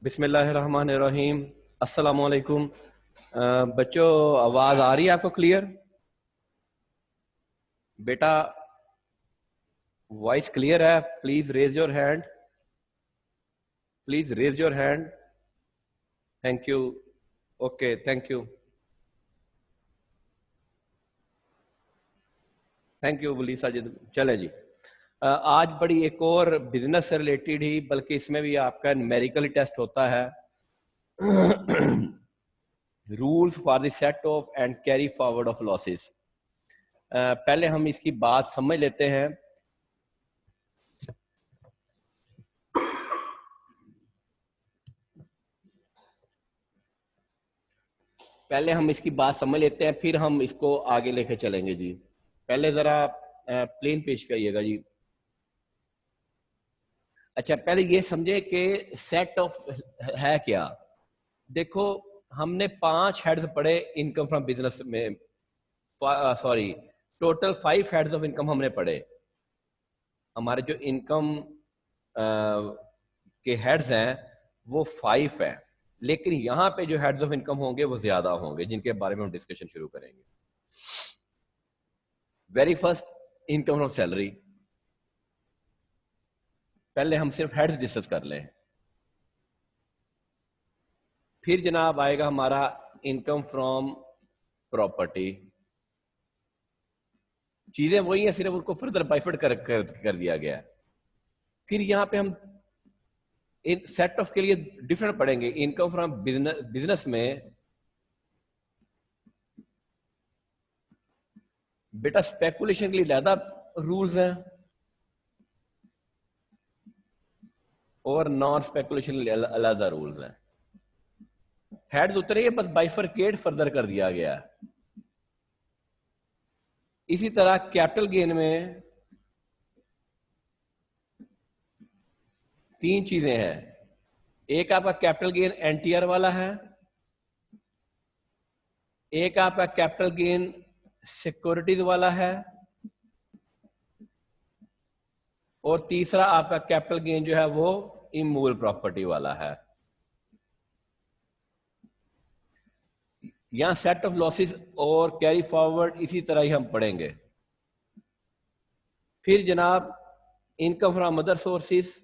बिस्मिल्लाहिर्रहमानिर्रहीम। अस्सलाम वालेकुम। बच्चों, आवाज आ रही है आपको क्लियर? बेटा, वॉइस क्लियर है? Please raise your hand. Please raise your hand. Thank you. Okay, thank you. Thank you Wali Sajid. चले जी। आज बड़ी एक और बिजनेस से रिलेटेड ही, बल्कि इसमें भी आपका न्यूमेरिकल टेस्ट होता है। Rules for the set of and carry forward of losses. पहले हम इसकी बात समझ लेते हैं। फिर हम इसको आगे लेके चलेंगे जी। पहले जरा प्लेन पेश करिएगा जी। अच्छा, पहले ये समझे कि सेट ऑफ है क्या। देखो, हमने 5 हेड्स पढ़े इनकम फ्रॉम बिजनेस में। Sorry, total 5 heads of income हमने पढ़े। हमारे जो इनकम के हेड्स हैं वो 5 है, लेकिन यहां पे जो हेड्स ऑफ इनकम होंगे वो ज्यादा होंगे, जिनके बारे में हम डिस्कशन शुरू करेंगे। Very first, income from salary. पहले हम सिर्फ हेड्स डिस्कस कर लें, फिर जनाब आएगा हमारा इनकम फ्रॉम प्रॉपर्टी। चीजें वही हैं, सिर्फ उनको फर्दर बाइफर्ट कर दिया गया है। फिर यहां पे हम सेट ऑफ के लिए डिफरेंट पढ़ेंगे। इनकम फ्रॉम बिजनेस में बेटा स्पेकुलेशन के लिए ज्यादा रूल्स हैं और नॉन स्पेकुलेशन के लिए अलग रूल्स हैं। हेड्स उतरे ही बस बाइफरकेट फर्दर कर दिया गया है। इसी तरह कैपिटल गेन में 3 चीजें हैं। एक आपका कैपिटल गेन एनटीआर वाला है, एक आपका कैपिटल गेन सिक्योरिटीज वाला है, और तीसरा आपका कैपिटल गेन जो है वो इमूवेबल प्रॉपर्टी वाला है। यहां सेट ऑफ लॉसेस और कैरी फॉरवर्ड इसी तरह ही हम पढ़ेंगे। फिर जनाब income from other sources.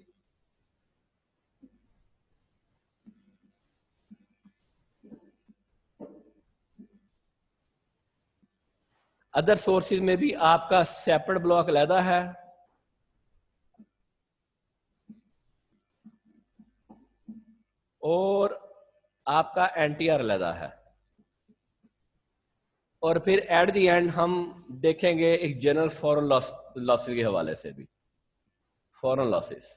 Other sources में भी आपका सेपरेट ब्लॉक अलहदा है, और आपका एनटीआर अलहदा है। और फिर एट द एंड हम देखेंगे एक जनरल फॉरेन लॉसेस के हवाले से भी। फॉरेन लॉसेस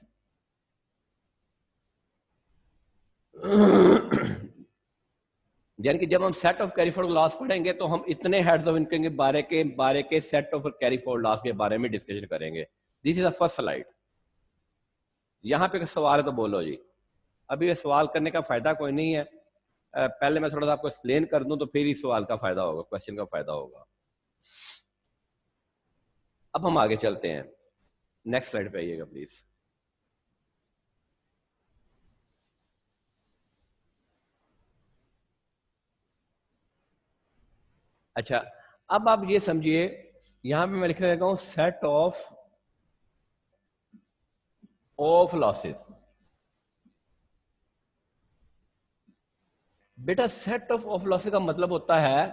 यानी कि जब हम set of carry forward loss पढ़ेंगे तो हम इतने हेड्स ऑफ इनकम के बारे के set of carry forward loss के बारे में डिस्कशन करेंगे। This is the first slide. यहां पे सवाल है तो बोलो जी। अभी ये सवाल करने का फायदा कोई नहीं है, पहले मैं थोड़ा सा आपको एक्सप्लेन कर दूं तो फिर इस सवाल का फायदा होगा, क्वेश्चन का फायदा होगा। अब हम आगे चलते हैं। नेक्स्ट स्लाइड पे आइएगा प्लीज। अच्छा, अब आप ये समझिए, यहां पे मैं लिखने लगा हूं सेट ऑफ लॉसेस। बेटा सेट ऑफ लॉसेस का मतलब होता है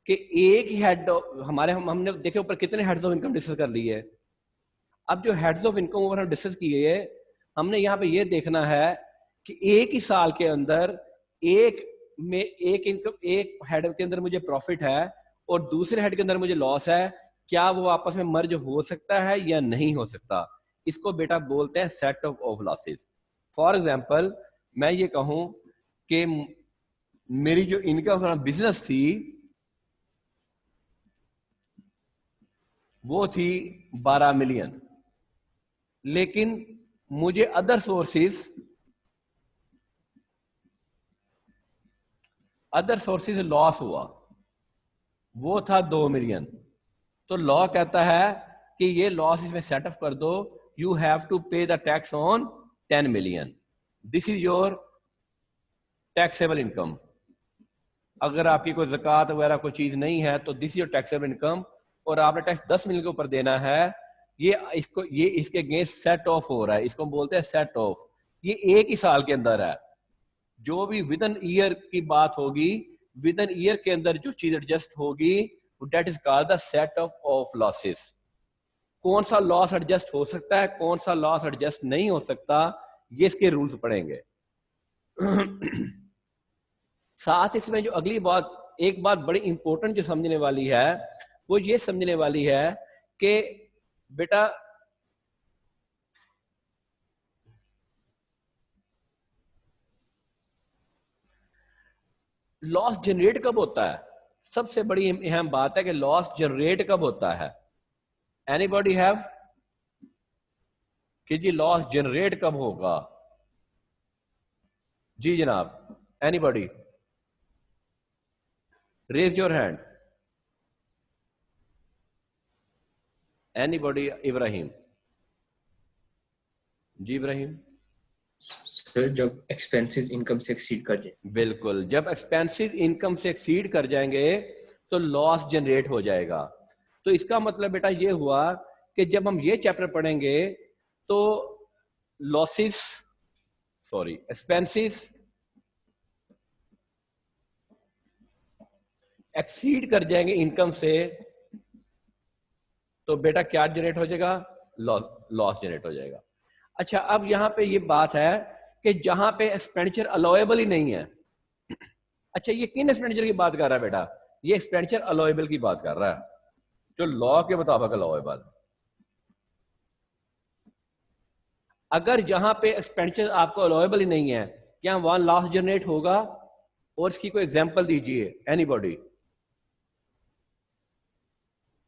कि एक ही हेड हमारे हमने देखे ऊपर कितने हेड्स ऑफ इनकम डिस्कस कर ली है। अब जो हेड्स ऑफ इनकम ऊपर हम डिस्कस किए, हमने यहां पे ये देखना है कि एक ही साल के अंदर एक हेड के अंदर मुझे प्रॉफिट है और दूसरे हेड के अंदर मुझे लॉस है, क्या वो आपस में मर्ज हो सकता है या नहीं हो सकता। इसको बेटा बोलते हैं set of losses. For example, मैं ये कहूं कि मेरी जो इनकम बिजनेस थी वो थी 12 मिलियन, लेकिन मुझे अदर सोर्सेज लॉस हुआ, वो था 2 मिलियन। तो लॉ कहता है कि ये लॉस इसमें सेट ऑफ कर दो, you have to pay the tax on 10 million. This is your taxable income. अगर आपकी कोई ज़कात वगैरह कोई चीज नहीं है तो this is your taxable income, और आपने टैक्स 10 मिलियन के ऊपर देना है, ये इसके अगेंस्ट सेट ऑफ हो रहा है, इसको बोलते हैं सेट ऑफ। ये एक ही साल के अंदर है, जो भी विद इन ईयर की बात होगी, विद इन ईयर के अंदर जो चीज एडजस्ट होगी, that is called the set of losses. कौन सा लॉस एडजस्ट हो सकता है, कौन सा लॉस एडजस्ट नहीं हो सकता, ये इसके रूल्स पढ़ेंगे। साथ इसमें जो अगली बात, एक बात बड़ी इंपॉर्टेंट जो समझने वाली है, वो ये समझने वाली है कि बेटा लॉस जनरेट कब होता है। सबसे बड़ी अहम बात है कि लॉस जनरेट कब होता है। एनीबॉडी हैव कि जी लॉस जनरेट कब होगा? जी जनाब, anybody raise your hand. Anybody? Ibrahim? जी इब्राहिम। सर जब एक्सपेंसेस इनकम से एक्सीड कर जाए। बिल्कुल, जब एक्सपेंसेस इनकम से एक्सीड कर जाएंगे तो लॉस जनरेट हो जाएगा। तो इसका मतलब बेटा ये हुआ कि जब हम ये चैप्टर पढ़ेंगे तो लॉसेस, सॉरी एक्सपेंसेस एक्सीड कर जाएंगे इनकम से, तो बेटा क्या जनरेट हो जाएगा? लॉस जनरेट हो जाएगा। अच्छा, अब यहां पे ये बात है कि जहां पे एक्सपेंडिचर अलाउएबल ही नहीं है। अच्छा, ये किन एक्सपेंडिचर की बात कर रहा है बेटा? ये एक्सपेंडिचर अलाउएबल की बात कर रहा है, जो लॉ के मुताबिक अलाउएबल। अगर जहां पे एक्सपेंडिचर आपको अलाउएबल ही नहीं है, क्या वहां लॉस जनरेट होगा? और इसकी कोई एग्जांपल दीजिए। Anybody?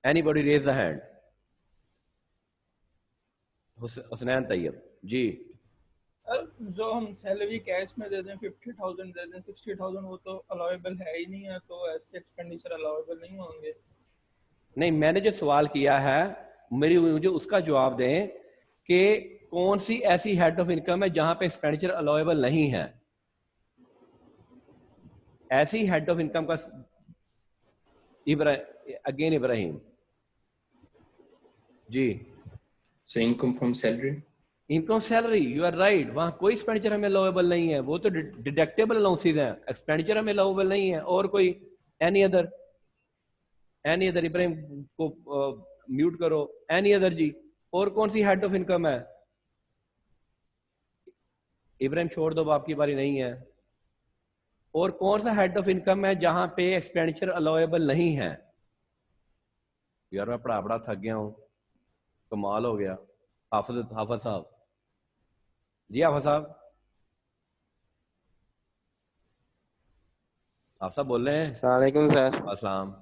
Anybody raise the hand. Husnain Tayyab ji. जो हम सैलरी कैश में दे दें 50,000 दे दें 60,000, वो तो अलाउएबल है ही नहीं है, तो ऐसे एक्सपेंडिचर अलाउएबल नहीं होंगे। नहीं, मैंने जो सवाल किया है मुझे उसका जवाब दें कि कौन सी ऐसी हेड ऑफ इनकम है जहां पे एक्सपेंडिचर अलाउएबल नहीं है। ऐसी हेड ऑफ इनकम का again Ibrahim ji. So income from salary. Income salary, you are right, वहां कोई एक्सपेंडिचर हमें अलाउएबल नहीं है, वो तो डिडक्टेबल अलाउंसेस हैं, एक्सपेंडिचर हमें अलाउएबल नहीं है। और कोई एनी अदर? इब्राहिम को म्यूट करो। एनी अदर जी? और कौन सी हेड ऑफ इनकम है? इब्राहिम छोड़ दो, आपकी बारी नहीं है। और कौन सा हेड ऑफ इनकम है जहां पे एक्सपेंडिचर अलाउएबल नहीं है? यार मैं पढ़ा थक गया हूं, कमाल हो गया। हाफिज साहब जी, हाफिज साहब, आप सब बोल रहे हैं? अस्सलाम वालेकुम सर। अस्सलाम।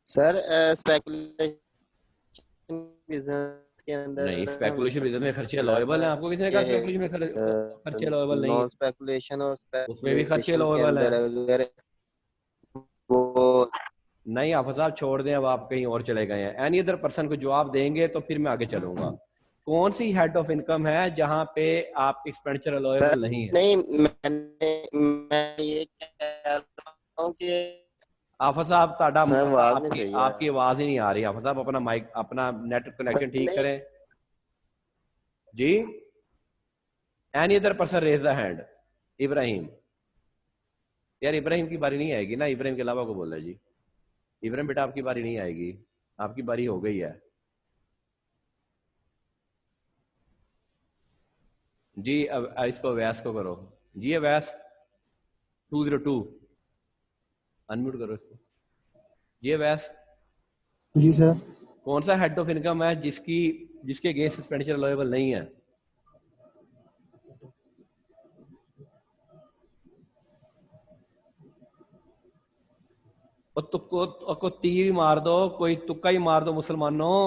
सर स्पेकुलेशन बिजनेस के अंदर नहीं, स्पेकुलेशन बिजनेस में खर्चे अलाउएबल हैं। आपको किसी ने कहा स्पेकुलेशन में खर्चे अलाउएबल नहीं है? नॉन स्पेकुलेशन और उसमें भी खर्चे स्पेकुलेशन के अलाउएबल हैं। अंदर अगर वो नहीं हाफिज साहब छोड़ दें, अब आप कहीं और चले गए हैं। एनी अदर पर्सन को जवाब देंगे तो फिर मैं आगे चलूंगा। कौन सी हेड ऑफ इनकम है जहां पे आप एक्सपेंडिचर अलाउएबल नहीं है? नहीं, मैं ये कह रहा हूँ कि हाफिज साहब सर आवाज नहीं सही है। आपकी आवाज ही नहीं आ रही। हाफिज साहब अपना माइक, अपना नेट कनेक्शन ठीक नहीं, करें जी। Any other person raise the hand. Ibrahim? यार इब्राहिम की बारी नहीं आएगी ना, इब्राहिम के अलावा को बोल रहा है जी। इब्राहिम बेटा आपकी बारी नहीं आएगी, आपकी बारी हो गई है जी। अब इसको अवैस को करो जी। अवैस 202 अनम्यूट करो इसको जी। अवैस जी सर। कौन सा हेड ऑफ इनकम है जिसके अगेंस्ट एक्सपेंडिचर अलाउएबल नहीं है? और तुक्को को तीर मार दो, कोई तुक्का ही मार दो मुसलमानों।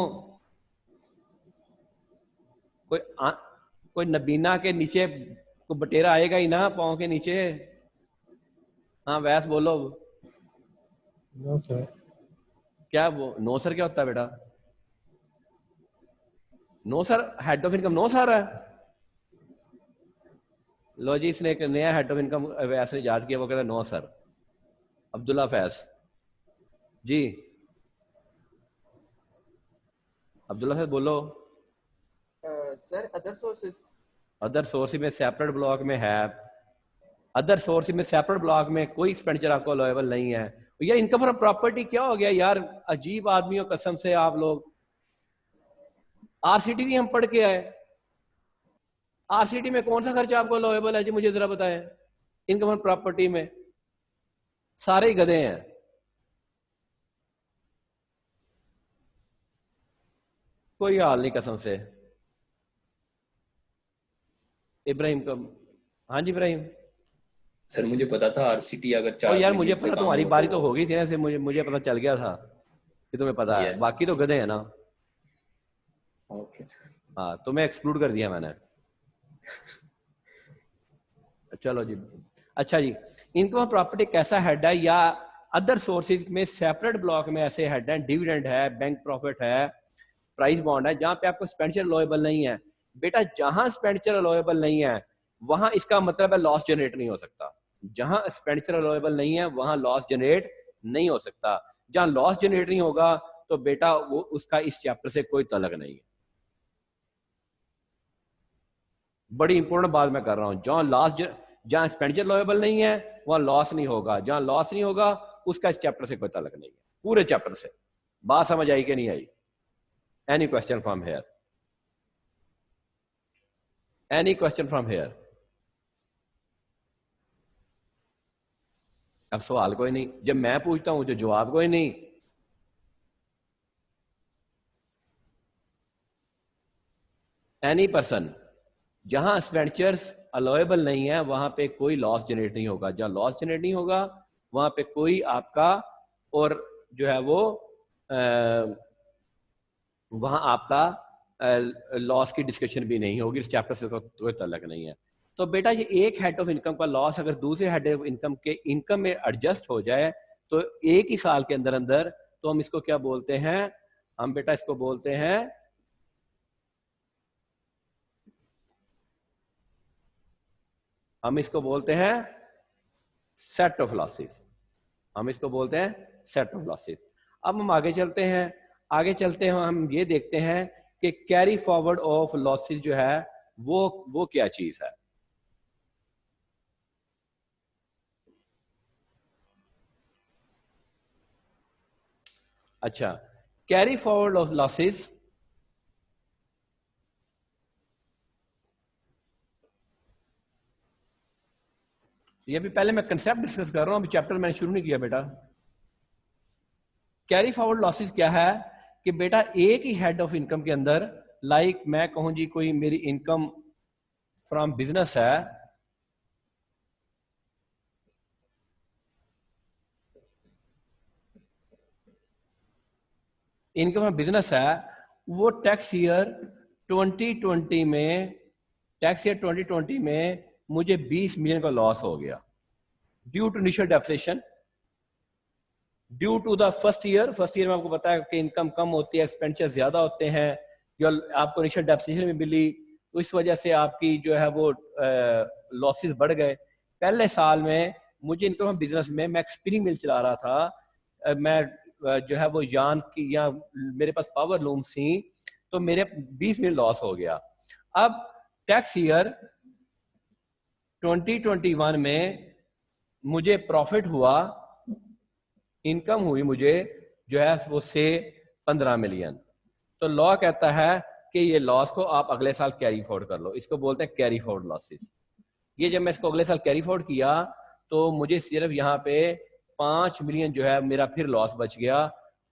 कोई नबीना के नीचे को बटेरा आएगा ही ना, पाँव के नीचे। हाँ वैस बोलो। No sir. क्या वो नो सर क्या होता है बेटा? No sir head of income no sir है? लो जी, इसने एक नया हेड ऑफ इनकम वैसे याद किया, वो कहता है नो सर। अब्दुल्ला फैज जी, अब्दुल्ला फैज बोलो। Sir other sources, other source में सेपरेट ब्लॉक में है, अदर सोर्स में सेपरेट ब्लॉक में कोई एक्सपेंडिचर आपको अलाउेबल नहीं है। यार इनकम फ्रॉम प्रॉपर्टी क्या हो गया यार, अजीब आदमियों कसम से आप लोग। आरसीटी नहीं हम पढ़ के आए, आरसीटी में कौन सा खर्चा आपको अलाउेबल है जी, मुझे जरा बताएं। इनकम फ्रॉम प्रॉपर्टी में सारे ही गधे हैं। कोई हाल नहीं कसम से। इब्राहिम का, हाँ जी इब्राहिम। सर मुझे पता था आरसीटी अगर और 4 यार मिलियन मुझे से पता, कम तुम्हारी हो बारी तो हो गई थी ना, से मुझे पता चल गया था कि तुम्हें पता है, Yes. बाकी तो गधे हैं ना। ओके हाँ, तुम्हें एक्सक्लूड कर दिया मैंने। चलो जी, अच्छा जी, इनकम प्रॉपर्टी कैसा हेड है, या अदर सोर्सेज में सेपरेट ब्लॉक में ऐसे हेड है, डिविडेंड है, बैंक प्रॉफिट है, प्राइस बॉन्ड है, जहां पे आपको एक्सपेंडिचर अलाउेबल नहीं है। बेटा जहां एक्सपेंडिचर अलाउेबल नहीं है वहां इसका मतलब है लॉस जनरेट नहीं हो सकता। जहां एक्सपेंडिचर अलाउेबल नहीं है वहां लॉस जनरेट नहीं हो सकता। जहां लॉस जनरेट नहीं होगा तो बेटा वो उसका इस चैप्टर से कोई तलक नहीं है। बड़ी इंपॉर्टेंट बात मैं कर रहा हूं, जहां एक्सपेंडिचर अलाउेबल नहीं है वहां लॉस नहीं होगा, जहां लॉस नहीं होगा उसका इस चैप्टर से कोई तलक नहीं है, पूरे चैप्टर से। बात समझ आई कि नहीं आई? Any question from here? Any question from here? अब सवाल कोई नहीं, जब मैं पूछता हूं तो जवाब कोई नहीं। एनी पर्सन, जहां एक्सपेंडिचर्स अलाउेबल नहीं है वहां पे कोई लॉस जनरेट नहीं होगा, जहां लॉस जनरेट नहीं होगा वहां पे कोई आपका और जो है वो वहां आपका लॉस की डिस्कशन भी नहीं होगी, इस चैप्टर से कोई तल्लक नहीं है। तो बेटा ये एक हेड ऑफ इनकम का लॉस अगर दूसरे हेड ऑफ इनकम के इनकम में एडजस्ट हो जाए तो एक ही साल के अंदर अंदर, तो हम इसको क्या बोलते हैं? हम बेटा इसको बोलते हैं, हम इसको बोलते हैं सेट ऑफ लॉसेस। हम इसको बोलते हैं सेट ऑफ लॉसेस। अब हम आगे चलते हैं, आगे चलते हैं हम ये देखते हैं कि कैरी फॉरवर्ड ऑफ लॉसेस जो है वो क्या चीज है। अच्छा, कैरी फॉरवर्ड ऑफ लॉसेस ये भी पहले मैं कंसेप्ट डिस्कस कर रहा हूं, अभी चैप्टर मैंने शुरू नहीं किया बेटा। कैरी फॉरवर्ड लॉसेस क्या है कि बेटा एक ही हेड ऑफ इनकम के अंदर, लाइक मैं कहूं जी कोई मेरी इनकम फ्रॉम बिजनेस है, इनकम फ्रॉम बिजनेस है, वो टैक्स ईयर 2020 में, टैक्स ईयर 2020 में मुझे 20 मिलियन का लॉस हो गया due to initial depreciation, due to the first year में आपको पता है कि इनकम कम होती है, एक्सपेंडिचर ज्यादा होते हैं, जो आपको इनिशियल डेप्रिसिएशन में मिली, तो इस वजह से आपकी जो है वो लॉसेस बढ़ गए। पहले साल में मुझे इनकम बिजनेस में मैं स्पिनिंग मिल चला रहा था, मैं जो है वो यान की, या मेरे पास पावर लूम थी, तो मेरे 20 मिलियन लॉस हो गया। अब टैक्स ईयर 2021 में मुझे प्रॉफिट हुआ, इनकम हुई मुझे जो है वो से 15 मिलियन। तो लॉ कहता है कि ये लॉस को आप अगले साल कैरी फॉरवर्ड कर लो, इसको बोलते हैं कैरी फॉरवर्ड लॉसेस। ये जब मैं इसको अगले साल कैरी फॉरवर्ड किया तो मुझे सिर्फ यहाँ पे 5 मिलियन जो है मेरा फिर लॉस बच गया,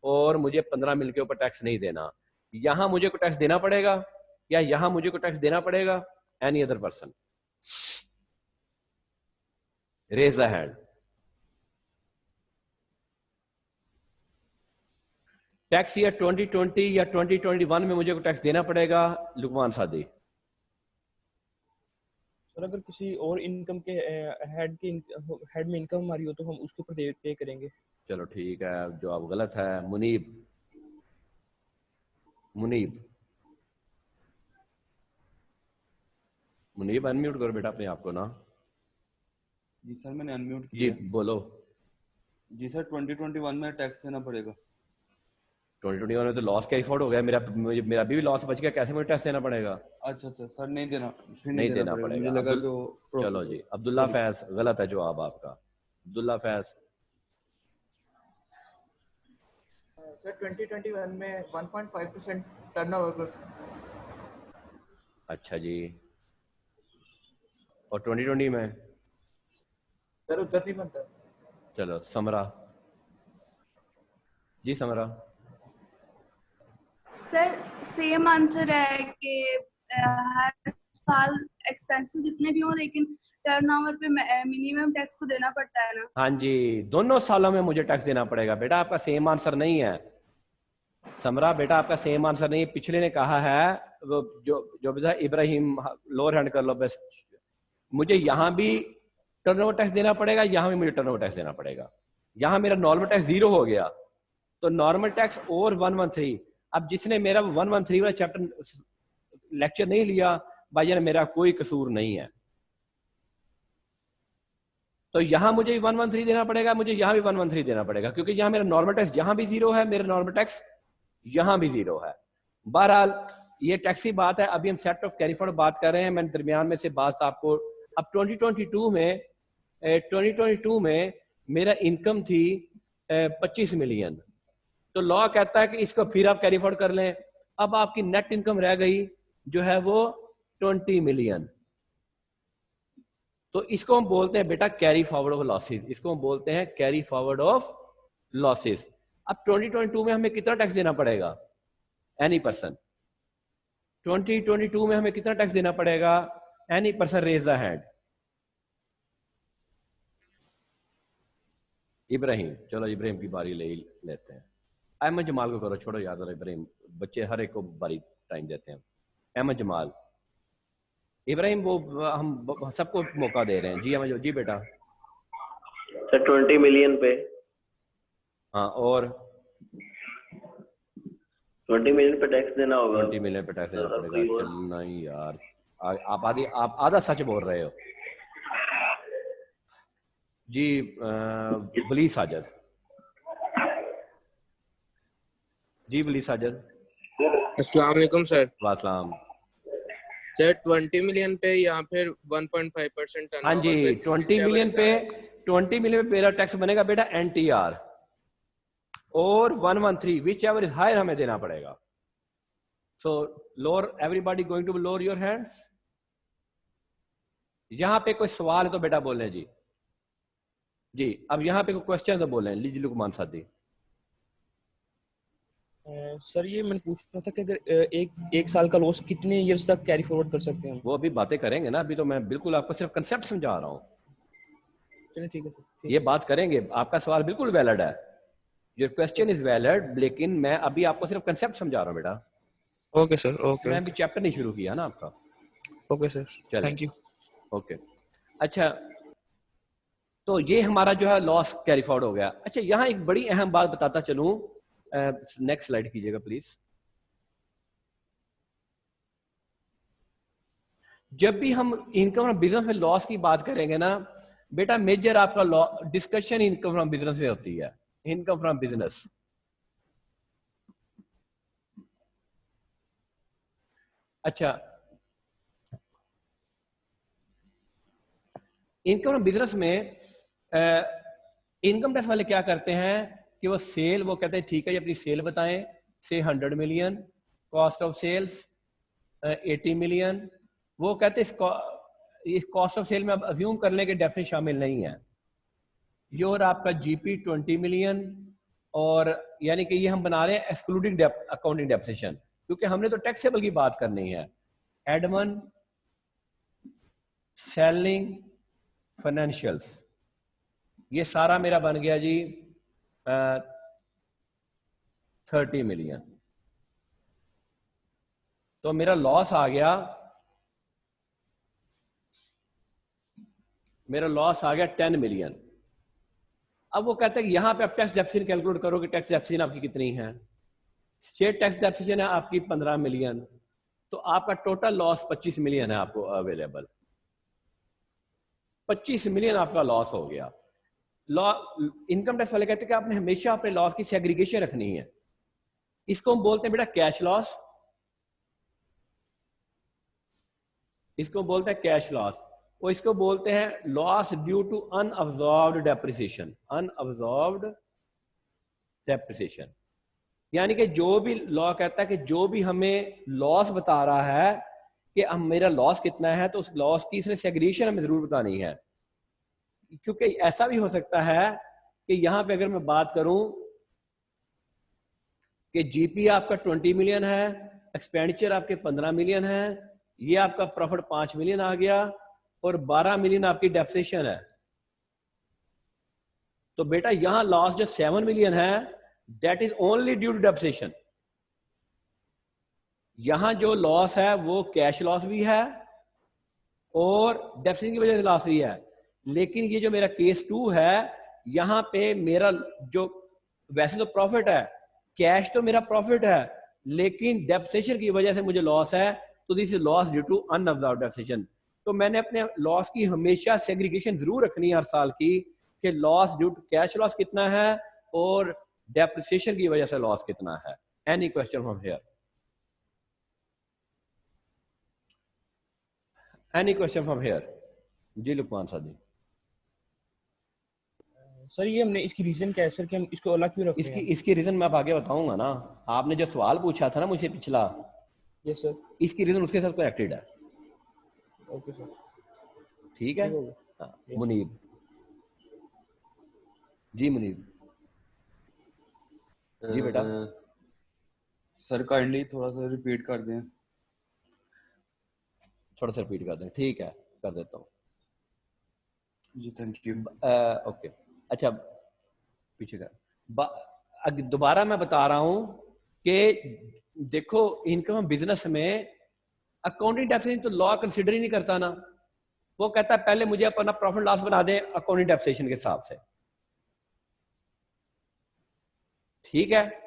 और मुझे 15 मिलियन के ऊपर टैक्स नहीं देना। यहां मुझे को टैक्स देना पड़ेगा या यहां मुझे को टैक्स देना पड़ेगा? Any other person raise the hand. Tax year 2020 या 2021 में मुझे को टैक्स देना पड़ेगा? लुकमान सादी। सर अगर किसी और इनकम के हेड में इनकम हमारी हो तो हम उसके ऊपर पे करेंगे। चलो ठीक है, जवाब गलत है। मुनीब, मुनीब मुनीब अनम्यूट करो बेटा अपने आप को ना। जी सर मैंने अनम्यूट जी किया। बोलो। जी सर 2021 में टैक्स देना पड़ेगा। 2021 में तो लॉस कैरी फॉरवर्ड हो गया, मेरा अभी भी लॉस बच गया, कैसे मुझे टैक्स देना पड़ेगा? अच्छा अच्छा सर नहीं देना, फिर नहीं नहीं देना पड़ेगा। मुझे लगा कि वो चलो जी, अब्दुल्ला Sorry. फैज गलत है जवाब आपका। अब्दुल्ला फैज। सर 2021 में 1.5% टर्नओवर। अच्छा जी, और 2020 में? सर उधर नहीं बनता। चलो समरा जी, समरा। सर सेम आंसर है कि हर साल एक्सपेंसेस जितने भी हो लेकिन टर्नओवर पे मिनिमम टैक्स तो देना पड़ता है ना। हाँ जी, दोनों सालों में मुझे टैक्स देना पड़ेगा बेटा, आपका सेम आंसर नहीं है समरा बेटा, आपका सेम आंसर नहीं है। पिछले ने कहा है वो जो बेटा इब्राहिम, लोअर हैंड कर लो बेस्ट, मुझे यहाँ भी टर्नओवर टैक्स देना पड़ेगा, यहाँ भी मुझे टर्नओवर टैक्स देना पड़ेगा। यहाँ मेरा नॉर्मल टैक्स 0 हो गया तो नॉर्मल टैक्स और 113। अब जिसने मेरा 113 वाला चैप्टर लेक्चर नहीं लिया भाईजान, मेरा कोई कसूर नहीं है। तो यहां मुझे 113 देना पड़ेगा, मुझे यहां भी 113 देना पड़ेगा, क्योंकि यहां मेरा नॉर्मल टैक्स यहां भी 0 है, मेरा नॉर्मल टैक्स यहां भी 0 है। बहरहाल ये टैक्स की बात है, अभी हम सेट ऑफ कैरी फॉरवर्ड बात कर रहे हैं। मैंने दरमियान में से बात आपको, अब 2022 में मेरा इनकम थी 25 मिलियन, तो लॉ कहता है कि इसको फिर आप कैरी फॉरवर्ड कर लें। अब आपकी नेट इनकम रह गई जो है वो 20 मिलियन, तो इसको हम बोलते हैं बेटा कैरी फॉरवर्ड ऑफ लॉसेस, इसको हम बोलते हैं कैरी फॉरवर्ड ऑफ लॉसेस। अब 2022 में हमें कितना टैक्स देना पड़ेगा? एनी पर्सन 2022 में हमें कितना टैक्स देना पड़ेगा? Any person raise the hand. Ibrahim, चलो इब्राहिम की बारी ले लेते हैं। अहमद जमाल को करो, छोड़ो याद रहो इब्राहिम, बच्चे हर एक को बारी टाइम देते हैं। अहमद जमाल, इब्राहिम वो हम सबको मौका दे रहे हैं। जी अहमद जी बेटा। सर 20 मिलियन पे। हाँ, और 20 मिलियन पे टैक्स देना होगा। 20 मिलियन पे टैक्स देना पड़ेगा। चलना ही यार, आप आधा सच बोल रहे हो जी। वली साजद जी, वली साजद। अस्सलाम वालेकुम सर। वासलाम सर 20 मिलियन पे या फिर 1.5%? हाँ जी, 20 मिलियन पे मेरा टैक्स बनेगा बेटा NTR, और 113 विच एवर इज हायर हमें देना पड़ेगा। So lower, everybody going to lower your hands. यहां पे कोई सवाल है तो बेटा बोलें जी। जी अब यहां पे कोई क्वेश्चन तो बोलें। लीजिए लुकमान सादी। सर ये मैंने पूछना था कि अगर एक साल का लॉस कितने इयर्स तक कैरी फॉरवर्ड कर सकते हैं? वो अभी बातें करेंगे ना, अभी तो मैं बिल्कुल आपको सिर्फ कंसेप्ट समझा रहा हूँ। चलिए ठीक है, ये बात करेंगे। आपका सवाल बिल्कुल वैलिड है, योर क्वेश्चन इज वैलिड, लेकिन मैं अभी आपको सिर्फ कंसेप्ट समझा रहा हूँ बेटा। Okay sir, okay. मैं अभी चैप्टर नहीं शुरू किया ना आपका। Okay sir, thank you. Okay, अच्छा तो ये हमारा जो है लॉस कैरी फॉरवर्ड हो गया। अच्छा यहाँ एक बड़ी अहम बात बताता चलूं, नेक्स्ट स्लाइड कीजिएगा प्लीज। जब भी हम इनकम फ्रॉम बिजनेस में लॉस की बात करेंगे ना बेटा, मेजर आपका डिस्कशन इनकम फ्रॉम बिजनेस में होती है। इनकम फ्रॉम बिजनेस, अच्छा इनकम फ्रॉम बिजनेस में इनकम टैक्स वाले क्या करते हैं कि वो सेल, वो कहते हैं ठीक है ये अपनी सेल बताएं, से 100 million, cost of sales 80 million. वो कहते हैं इस कॉस्ट ऑफ सेल में अब अज्यूम करने के डेफिनेट शामिल नहीं है। ये और आपका जीपी 20 मिलियन, और यानी कि ये हम बना रहे हैं एक्सक्लूडिंग अकाउंटिंग डेप्रिसिएशन, क्योंकि हमने तो टैक्सेबल की बात करनी है। एडमन, सेलिंग, फाइनेंशियल्स, ये सारा मेरा बन गया जी 30 मिलियन। तो मेरा लॉस आ गया, मेरा लॉस आ गया 10 मिलियन। अब वो कहते हैं कि यहां पे आप टैक्स डेफिसिट कैलकुलेट करो कि टैक्स डेफिसिट आपकी कितनी है। स्टेट टैक्स डेफिसिट है आपकी 15 मिलियन, तो आपका टोटल लॉस 25 मिलियन है आपको अवेलेबल। 25 मिलियन आपका लॉस हो गया। लॉ इनकम टैक्स वाले कहते हैं कि आपने हमेशा अपने लॉस की सेग्रीगेशन रखनी है। इसको हम बोलते हैं बेटा कैश लॉस, इसको बोलते हैं कैश लॉस, और इसको बोलते हैं loss due to unabsorbed depreciation. Unabsorbed depreciation यानी कि जो भी लॉ कहता है कि जो भी हमें लॉस बता रहा है कि अब मेरा लॉस कितना है, तो उस लॉस की इसने सेग्रीगेशन हमें जरूर बतानी है। क्योंकि ऐसा भी हो सकता है कि यहां पे अगर मैं बात करूं कि जीपी आपका 20 मिलियन है, एक्सपेंडिचर आपके 15 मिलियन है, ये आपका प्रॉफिट 5 मिलियन आ गया और 12 मिलियन आपकी डेप्रिसिएशन है, तो बेटा यहां लॉस जो 7 मिलियन है that is only due to depreciation. यहां जो लॉस है वो कैश लॉस भी है और डेप्रिसिएशन की वजह से लॉस भी है। लेकिन ये जो मेरा केस 2 है, यहां पे मेरा जो वैसे तो प्रॉफिट है, कैश तो मेरा प्रॉफिट है, लेकिन डेप्रिसिएशन की वजह से मुझे लॉस है, तो this is loss due to unabsorbed depreciation. तो मैंने अपने लॉस की हमेशा सेग्रीगेशन जरूर रखनी है हर साल की कि loss due to cash loss कितना है और डेप्रिसिएशन की वजह से लॉस कितना है। Any question from here? Any question from here? जी लुकमान सादी। सर ये हमने इसकी रीजन क्या है सर कि हम इसको अलग क्यों रखते हैं? इसकी रीजन मैं आप आगे बताऊंगा ना। आपने जो सवाल पूछा था ना मुझसे पिछला, यस सर, इसकी रीजन उसके साथ कनेक्टेड है। ओके सर, ठीक है। हाँ, मुनीब जी, मुनीब जी बेटा। सर काइंडली थोड़ा सा रिपीट कर दें। थोड़ा सा रिपीट कर दें, ठीक है, कर देता हूँ जी, थैंक यू। ओके, अच्छा पीछे का दोबारा मैं बता रहा हूं कि देखो इनकम बिजनेस में अकाउंटिंग डेप्रिसिएशन तो लॉ कंसीडर ही नहीं करता ना। वो कहता है पहले मुझे अपना प्रॉफिट लॉस बना दे अकाउंटिंग डेप्रिसिएशन के हिसाब से, ठीक है,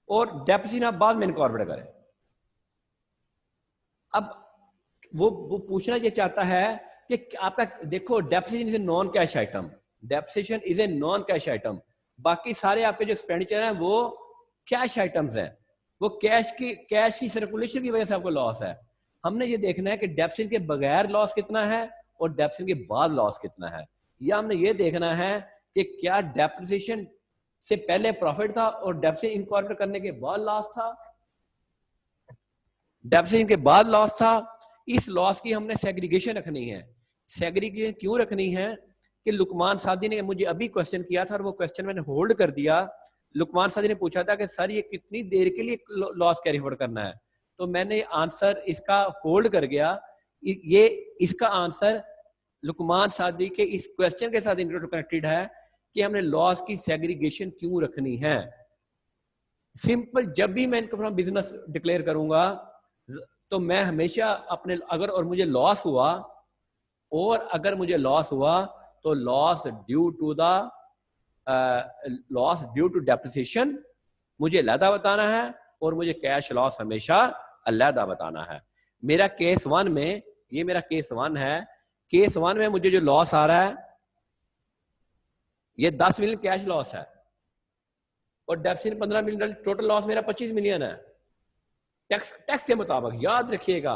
और डेप्रिसिएशन आप बाद में इनकॉर्पोरेट करें। अब वो पूछना ये चाहता है कि आपका देखो depreciation is a non cash item, depreciation is a non cash item, बाकी सारे आपके जो एक्सपेंडिचर हैं वो कैश आइटम्स हैं, वो कैश की सर्कुलेशन की वजह से आपको लॉस है। हमने ये देखना है कि डेप्रिसिएशन के बगैर लॉस कितना है और डेप्रिसिएशन के बाद लॉस कितना है, या हमने ये देखना है कि क्या डेप्रिसिएशन से पहले प्रॉफिट था और डेप्रिसिएशन इनकॉर्पोरेट करने के बाद लॉस था, डेप्रिसिएशन के बाद लॉस था। इस लॉस की हमने सेग्रीगेशन रखनी है। सेग्रीगेशन क्यों रखनी है कि लुकमान सादी ने मुझे अभी क्वेश्चन किया था और वो क्वेश्चन मैंने होल्ड कर दिया। लुकमान सादी ने पूछा था कि सर ये कितनी देर के लिए लॉस कैरी फॉरवर्ड करना है, तो मैंने आंसर इसका होल्ड कर गया। ये इसका आंसर लुकमान सादी के इस क्वेश्चन के साथ इंटरकनेक्टेड है कि हमने लॉस की सेग्रीगेशन क्यों रखनी है। सिंपल, जब भी मैं इनकम फ्रॉम बिजनेस डिक्लेयर करूंगा तो मैं हमेशा अपने अगर मुझे लॉस हुआ तो लॉस ड्यू टू डेप्रिसिएशन मुझे अलहदा बताना है और मुझे कैश लॉस हमेशा अलहदा बताना है। मेरा केस 1 में, ये मेरा केस 1 है, केस 1 में मुझे जो लॉस आ रहा है ये 10 मिलियन कैश लॉस है और डेप्रिसिएशन 15 मिलियन, टोटल लॉस मेरा 25 मिलियन है। टैक्स के मुताबिक, याद रखिएगा,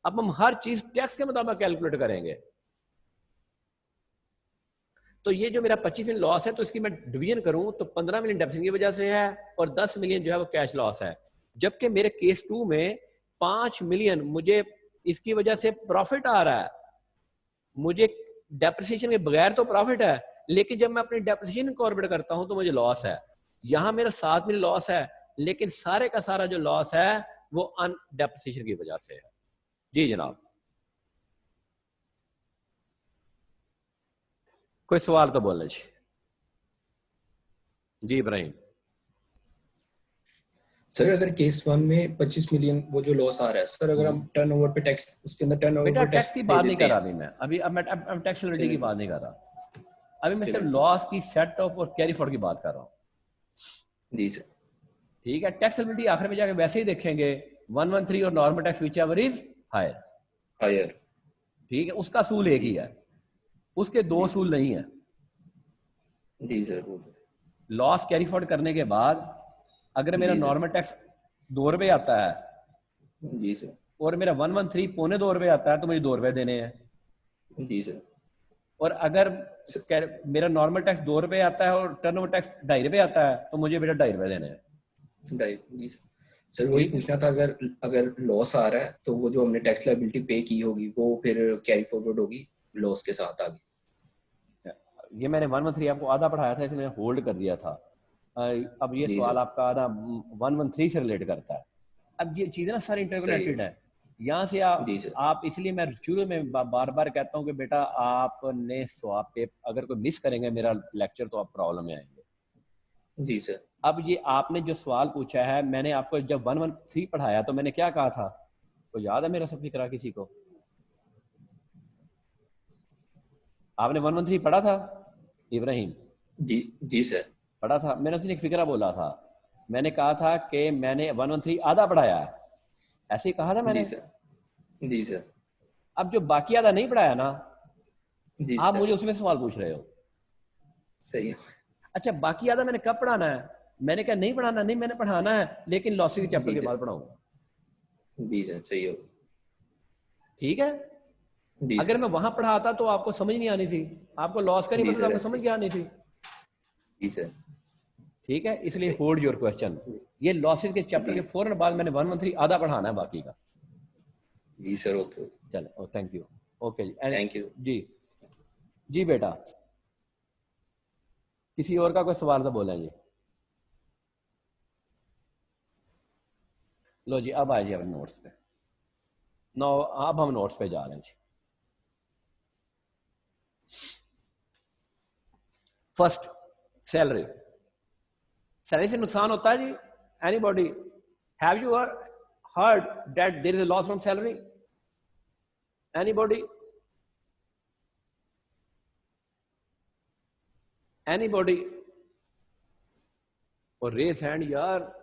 अब हम हर चीज टैक्स के मुताबिक कैलकुलेट करेंगे। तो ये जो मेरा 25 मिलियन लॉस है, तो इसकी मैं डिवीजन करूं तो 15 मिलियन डेप्रिसिएशन की वजह से है और 10 मिलियन जो है वो कैश लॉस है। जबकि मेरे केस 2 में 5 मिलियन मुझे इसकी वजह से प्रॉफिट आ रहा है, मुझे डेप्रिसिएशन के बगैर तो प्रॉफिट है, लेकिन जब मैं अपनी डेप्रिसिएशन इनकॉर्पोरेट करता हूं तो मुझे लॉस है। यहां मेरा 7 मिलियन लॉस है, लेकिन सारे का सारा जो लॉस है वो अन डेप्रिसिएशन की वजह से है। जी जनाब, कोई सवाल तो बोल लीजिए। जी इब्राहिम। सर अगर केस 1 में 25 मिलियन वो जो लॉस आ रहा है सर, अगर हम टर्नओवर पे टैक्स, उसके अंदर टर्नओवर बेटा पे टैक्स की बात नहीं कर रहा अभी मैं, अब टैक्सेबिलिटी की बात नहीं कर रहा, अभी मैं सिर्फ लॉस की सेट ऑफ और कैरी फॉरवर्ड की बात कर रहा हूँ। जी सर, ठीक है, टैक्सेबिलिटी आखिर में जाके वैसे ही देखेंगे 113 और normal tax whichever is higher. Higher. ठीक है, उसका सूल एक ही है, उसके दो सूल नहीं है। जी सर। लॉस कैरी फॉरवर्ड करने के बाद अगर मेरा जी सर। नॉर्मल टैक्स 2 रुपए आता है जी सर। और मेरा 113 पौने 2 रुपए आता है तो मुझे 2 रुपए देने हैं। जी सर। और अगर मेरा नॉर्मल टैक्स 2 रुपए आता है और टर्नओवर टैक्स 2.5 रुपए आता है तो मुझे बेटा 2.5 रुपए देने हैं। जी सर, वही पूछना था, अगर लॉस आ रहा है तो वो जो हमने टैक्स लायबिलिटी पे की होगी वो फिर कैरी फॉरवर्ड होगी लॉस के साथ आगे। ये मैंने 113 आपको आधा पढ़ाया था, इसलिए होल्ड कर दिया था। अब ये जी सवाल सर। आपका आधा 113 से रिलेट करता है। अब ये चीजें ना सारी इंटरकनेक्टेड है। यहाँ से जी सर। आप इसलिए मैं शुरू में बार बार कहता हूँ कि बेटा आपने स्वाप पे अगर कोई मिस करेंगे मेरा लेक्चर तो आप प्रॉब्लम में आएंगे। जी सर। अब ये आपने जो सवाल पूछा है, मैंने आपको जब 113 पढ़ाया तो मैंने क्या कहा था, तो याद है मेरा सब फिक्रा किसी को? आपने 113 पढ़ा था इब्राहिम? जी सर पढ़ा था। मैंने उसने एक फिक्रा बोला था, मैंने कहा था कि मैंने 113 आधा पढ़ाया है, ऐसे ही कहा था मैंने। जी सर। जी सर। अब जो बाकी आधा नहीं पढ़ाया ना, जी आप सर। मुझे उसमें सवाल पूछ रहे हो। सही है। अच्छा, बाकी आधा मैंने कब पढ़ाना है? मैंने कहा नहीं पढ़ाना, नहीं मैंने पढ़ाना है लेकिन लॉसेस के चैप्टर के बाद पढ़ाऊंगा। जी सर सही हो। ठीक है, जी अगर सर। मैं वहां पढ़ाता तो आपको समझ नहीं आनी थी, आपको लॉस का नहीं जी मतलब सर, आपको ऐसे। समझ क्या आनी थी। जी सर। ठीक है, इसलिए होल्ड योर क्वेश्चन। ये लॉसेस के चैप्टर के फौरन बाद मैंने 113 आधा पढ़ाना है बाकी का। जी सर ओके। चलो थैंक यू। ओके जी, थैंक यू। जी जी बेटा, किसी और का कोई सवाल तो बोला जी। लो जी, अब आइए अपने नोट्स पे। नो, अब हम नोट्स पे जा रहे हैं जी। First, salary. सैलरी से नुकसान होता है जी? Anybody have you heard that there is a loss from salary? Anybody? Anybody? और रेस हैंड यार।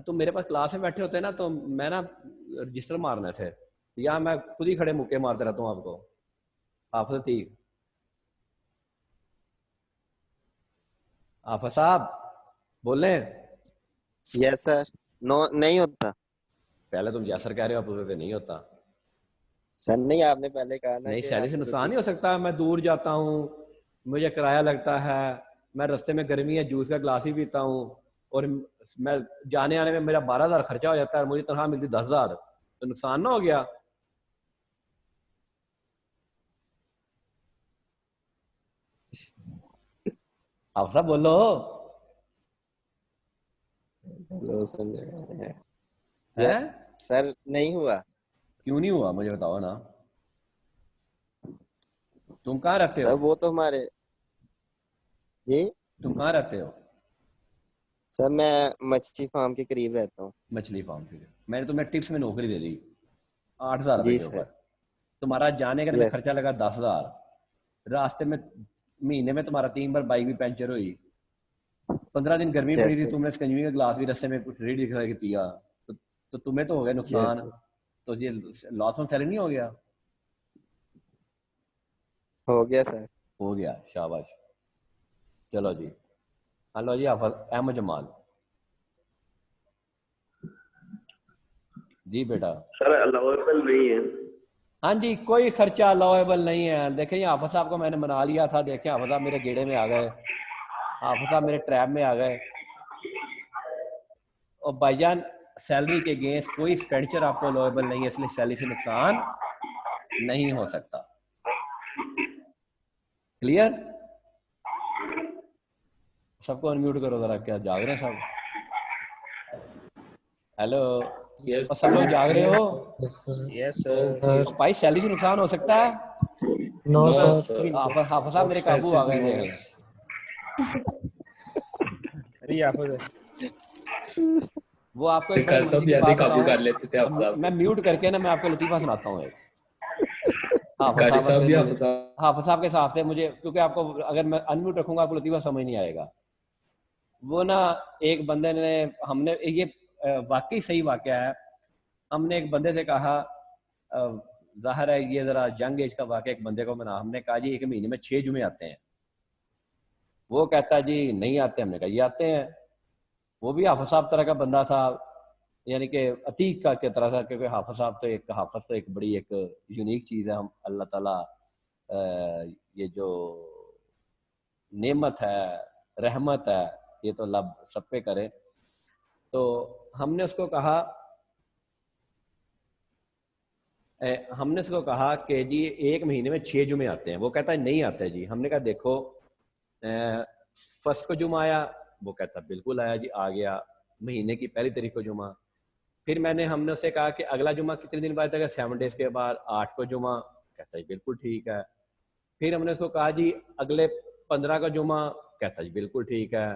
तुम मेरे पास क्लास में बैठे होते ना तो मैं ना रजिस्टर मारने थे, या मैं खुद ही खड़े मुक्के मारते रहता हूँ आपको। हाफिज तीक, हाफिज साहब बोले। Yes sir. नो नहीं होता पहले तुम जैसर कह रहे हो, अब नहीं होता सर। नहीं, आपने पहले कहा ना नहीं, कि सैलरी से नुकसान नहीं हो सकता। मैं दूर जाता हूँ, मुझे किराया लगता है, मैं रास्ते में गर्मी है जूस का ग्लास ही पीता हूँ, और मैं जाने आने में मेरा 12,000 खर्चा हो जाता है, मुझे तनख्वाह मिलती 10,000, तो नुकसान ना हो गया? आप सब बोलो। Hello sir. है सर नहीं हुआ। क्यों नहीं हुआ मुझे बताओ ना। तुम कहाँ रहते सर हो? वो तो हमारे जी। तुम कहाँ रहते हो? सर मैं मछली फार्म के करीब रहता हूँ। मछली फार्म के। मैंने तुम्हें टिप्स में नौकरी दे दी 8,000 रुपए जी के ऊपर। सर। तुम्हारा जाने का में यस। खर्चा लगा 10,000। रास्ते में महीने में तुम्हारा 3 बार बाइक भी पंचर हुई। 15 दिन गर्मी पड़ी थी, जैसे। तुमने स्कंजवी का ग्लास भी रास्ते में कुछ रेडी दिखा के पिया, तो तुम्हें तो हो गया नुकसान। यस। तो ये लॉस ऑन सैलरी नहीं हो गया? हो गया सर। हो गया, शाबाश। चलो जी, हेलो जी, अहमद जमाल जी। बेटा सर अलाउेबल नहीं है। हाँ जी, कोई खर्चा अलाउेबल नहीं है। देखिए हाफिज साहब को मैंने मना लिया था, देखें हाफिज साहब मेरे गेड़े में आ गए, हाफिज साहब मेरे ट्रैप में आ गए। और भाईजान, सैलरी के अगेंस्ट कोई एक्सपेंडिचर आपको अलाउेबल नहीं है, इसलिए सैलरी से नुकसान नहीं हो सकता। क्लियर? सबको अनम्यूट करो जरा, क्या जाग रहे हैं सब? हेलो, यस और सब लोग जाग रहे हो? Yes sir. तो भाई सैलरी से नुकसान हो सकता है? No no sir. Sir. Hafiz साहब मेरे काबू आ गए थे। अरे याफिज है। वो आपको एक फिर तब यादें काबू कर लेते थे आप साहब। मैं म्यूट करके ना मैं आपको लतीफा सुनाता हूँ एक। कारी साहब भी हाफिज साहब। हाफिज साहब के साथ है मुझे, क्योंकि आपको अगर मैं अनम्यूट रखूंगा आपको लतीफा समझ नहीं आएगा। वो ना एक बंदे ने, हमने ये वाकई सही वाकया है। हमने एक बंदे से कहा, जाहिर है ये जरा यंग एज का वाकया, एक बंदे को बना, हमने कहा जी 1 महीने में 6 जुमे आते हैं। वो कहता जी नहीं आते। हमने कहा ये आते हैं। वो भी हाफिज साहब तरह का बंदा था, यानी कि अतीक का की तरह था, क्योंकि हाफिज साहब तो एक बड़ी एक यूनिक चीज़ है। हम अल्लाह ताला ये जो नेमत है, रहमत है, ये तो अल्लाह सब पे करे। तो हमने उसको कहा कि जी 1 महीने में 6 जुमे आते हैं। वो कहता है नहीं आते जी। हमने कहा देखो फर्स्ट को जुमा आया, वो कहता बिल्कुल आया जी, आ गया। महीने की पहली तारीख को जुमा। फिर हमने उससे कहा कि अगला जुमा कितने दिन बाद आएगा, 7 डेज के बाद, 8 को जुमा। कहता है बिल्कुल ठीक है। फिर हमने उसको कहा जी अगले 15 का जुमा। कहता जी बिल्कुल ठीक है।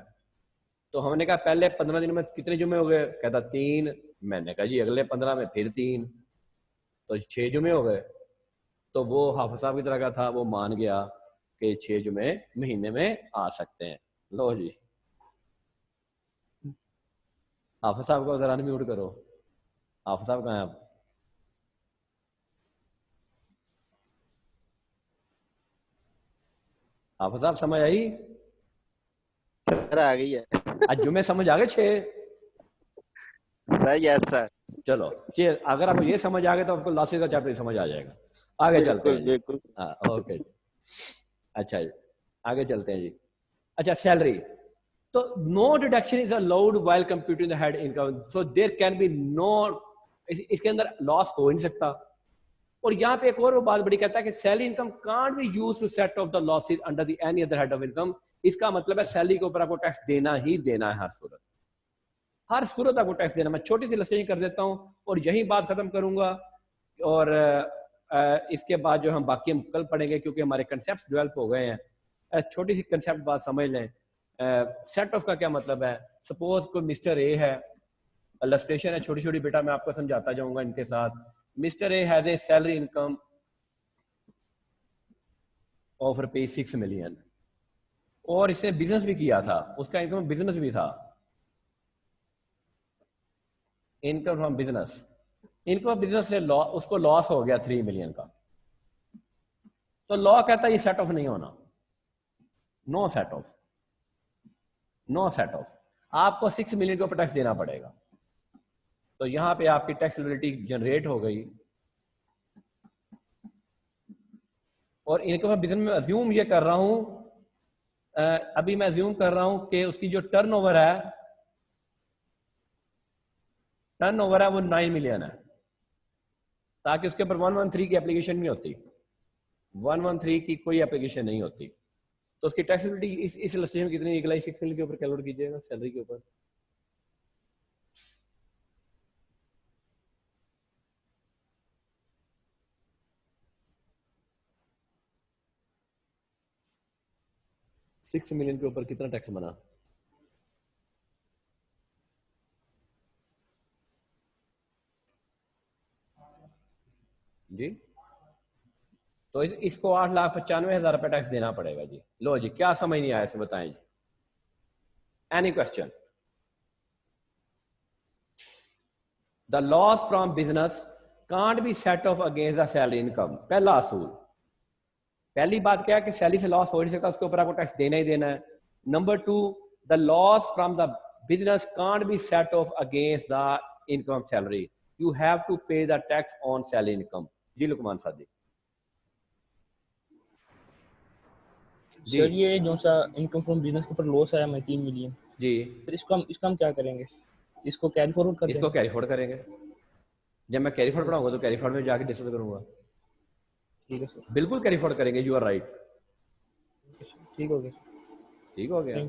तो हमने कहा पहले 15 दिन में कितने जुमे हो गए? कहता 3। मैंने कहा जी अगले 15 में फिर 3, तो 6 जुमे हो गए। तो वो हाफिज साहब की तरह का था, वो मान गया कि 6 जुमे महीने में आ सकते हैं। लो जी, हाफिज साहब को जरा म्यूट करो। हाफिज साहब कहाँ हैं आप? हाफिज साहब समझ आई? सर आ गई है आज जुमे समझ आ गए 6? सर। Yes sir. चलो अगर आपको ये समझ आ गया तो आपको लॉसेस का चैप्टर समझ आ जाएगा। आगे चलते हैं। बिल्कुल। हाँ ओके जी। अच्छा जी आगे चलते हैं जी। अच्छा सैलरी, तो no deduction is allowed while computing the head income, so there can be no, इसके अंदर लॉस हो ही नहीं सकता। और यहाँ पे एक और वो बात बड़ी कहता है कि salary income can't be used to set off the losses under the any other head of income. इसका मतलब है सैलरी के ऊपर आपको टैक्स देना ही देना है, हर सूरत आपको टैक्स देना। मैं छोटी सी इलस्ट्रेशन कर देता हूँ और यही बात खत्म करूंगा, और इसके बाद जो हम बाकी हम कल पढ़ेंगे, क्योंकि हमारे कंसेप्ट डेवलप हो गए हैं। छोटी सी कंसेप्ट बात समझ लें। सेट ऑफ का क्या मतलब है? सपोज कोई मिस्टर ए है, इलस्ट्रेशन है छोटी छोटी, बेटा मैं आपको समझाता जाऊंगा इनके साथ। Mister A has a salary income of ₹6 million, और इसने बिजनेस भी किया था, उसका इनकम बिजनेस भी था, income from business. Income business से उसको लॉस हो गया 3 मिलियन का। तो लॉ कहता है ये सेट ऑफ नहीं होना, no set off, no set off. आपको 6 मिलियन के ऊपर टैक्स देना पड़ेगा। तो यहां पे आपकी टैक्स लायबिलिटी जनरेट हो गई। और इनकम बिजनेस में अज्यूम ये कर रहा हूं, अभी मैं अज्यूम कर रहा हूं कि उसकी जो टर्नओवर है वो 9 मिलियन है, ताकि उसके ऊपर 113 की एप्लीकेशन नहीं होती, 113 की कोई एप्लीकेशन नहीं होती। तो उसकी टैक्सेबिलिटी इस इलस्ट्रेशन में कितनी निकला? 6 मिलियन के ऊपर कैलकुलेट कीजिएगा सैलरी के ऊपर। $6 मिलियन के ऊपर कितना टैक्स बना? जी तो इसको 8,95,000 रुपए टैक्स देना पड़ेगा जी। लो जी, क्या समझ नहीं आया इसे बताएं जी। Any question? The loss from business can't be set off against the salary income. पहला असूल, पहली बात क्या है कि सैलरी से लॉस हो नहीं सकता, उसके ऊपर आपको टैक्स देना ही देना है। Number 2, the loss from the business can't be set off against the income salary, you have to pay the tax on salary income. जी लुकमान सादी सर, ये जो सा इनकम फ्रॉम बिजनेस के ऊपर लॉस आया 3 मिलियन जी, फिर इसका हम क्या करेंगे? इसको कैरी फॉरवर्ड कर इसको कैरी फॉरवर्ड करेंगे। जब मैं कैरी फॉरवर्ड पढ़ाऊंगा तो कैरी फॉरवर्ड में जाके डिस्कस करूंगा। ठीक है सर, बिल्कुल कैरी फॉरवर्ड करेंगे, यू आर राइट। ठीक हो गया, ठीक हो गया।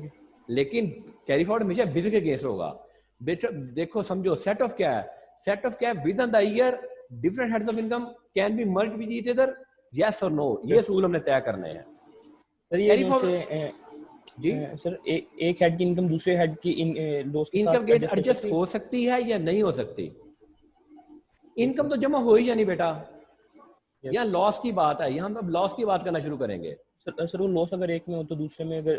लेकिन कैरी फॉरवर्ड हमेशा बिजनेस के केस होगा। बेटा देखो समझो, सेट ऑफ क्या है? सेट ऑफ क्या है? With in the year different heads of income can be merged with each other, yes और नो। ये असूल हमने तय करने हैं। सर ये जी सर एक हेड की इनकम दूसरे हेड की लॉस के इनकम केस एडजस्ट हो सकती है या नहीं हो सकती? इनकम तो जमा हो ही जानी बेटा, यहाँ लॉस की बात है। यहाँ हम लॉस की बात करना शुरू करेंगे। सर वो लॉस अगर एक में हो तो दूसरे में अगर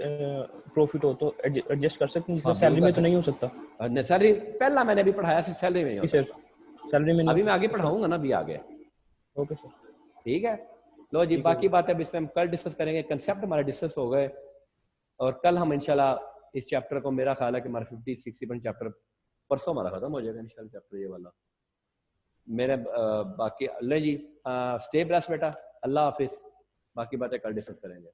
प्रॉफिट हो तो एडजस्ट कर सकते हैं, जिससे सैलरी में तो नहीं हो सकता। सैलरी पहला मैंने अभी पढ़ाया सैलरी में ही जी होता है। सर सैलरी में अभी मैं आगे पढ़ाऊंगा ना, अभी आगे। Okay sir. ठीक है, लो जी, बाकी बातें अब इसमें हम कल डिस्कस करेंगे। कंसेप्ट हमारे डिस्कस हो गए और कल हम इंशाल्लाह इस चैप्टर को, मेरा ख्याल है कि हमारा 50-60% चैप्टर परसों हमारा खत्म हो जाएगा इंशाल्लाह चैप्टर ये वाला। मेरे बाकी ले जी, स्टे ब्लेस्ड बेटा, अल्लाह हाफिज। बाकी बातें कल डिस्कस करेंगे।